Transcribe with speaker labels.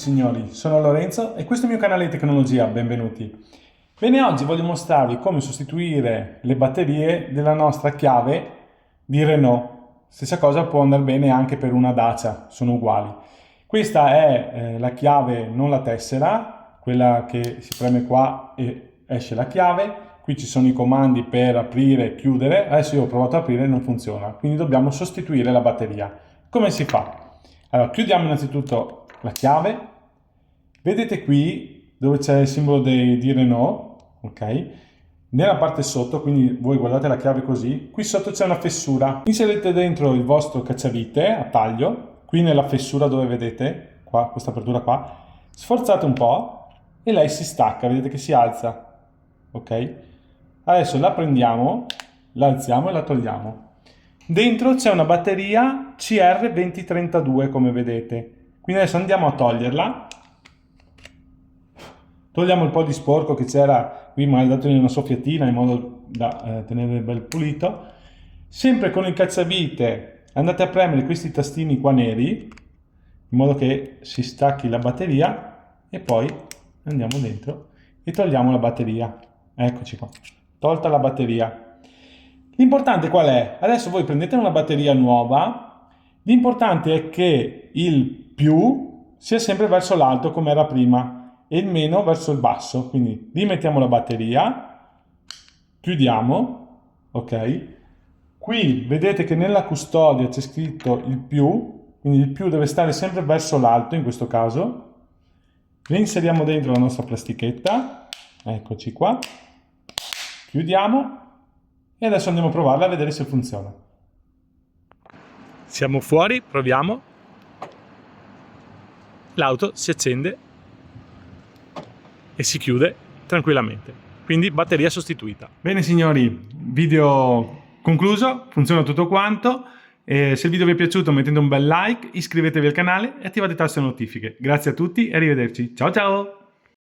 Speaker 1: signori, sono Lorenzo e questo è il mio canale di tecnologia, benvenuti. Bene, oggi voglio mostrarvi come sostituire le batterie della nostra chiave di Renault. Stessa cosa può andare bene anche per una Dacia, sono uguali. Questa è la chiave, non la tessera, quella che si preme qua e esce la chiave. Qui ci sono i comandi per aprire e chiudere. Adesso io ho provato ad aprire e non funziona, quindi dobbiamo sostituire la batteria. Come si fa? Allora, chiudiamo innanzitutto la chiave. Vedete qui dove c'è il simbolo di Renault, ok? Nella parte sotto, quindi voi guardate la chiave così, qui sotto c'è una fessura. Inserite dentro il vostro cacciavite a taglio, qui nella fessura dove vedete, qua, questa apertura qua, sforzate un po' e lei si stacca, vedete che si alza, ok? Adesso la prendiamo, la alziamo e la togliamo. Dentro c'è una batteria CR2032 come vedete, quindi adesso andiamo a toglierla, togliamo il po' di sporco che c'era qui, magari datogli una soffiatina in modo da tenere bel pulito. Sempre con il cacciavite andate a premere questi tastini qua neri in modo che si stacchi la batteria e poi andiamo dentro e togliamo la batteria. Eccoci qua, tolta la batteria. L'importante qual è? Adesso voi prendete una batteria nuova, l'importante è che il più sia sempre verso l'alto come era prima e il meno verso il basso, quindi rimettiamo la batteria, chiudiamo, ok? Qui vedete che nella custodia c'è scritto il più, quindi il più deve stare sempre verso l'alto in questo caso, reinseriamo dentro la nostra plastichetta, eccoci qua, chiudiamo. E adesso andiamo a provarla a vedere se funziona. Siamo fuori, proviamo. L'auto si accende e si chiude tranquillamente. Quindi batteria sostituita. Bene signori, video concluso, funziona tutto quanto. Se il video vi è piaciuto mettete un bel like, iscrivetevi al canale e attivate le taste notifiche. Grazie a tutti e arrivederci. Ciao ciao!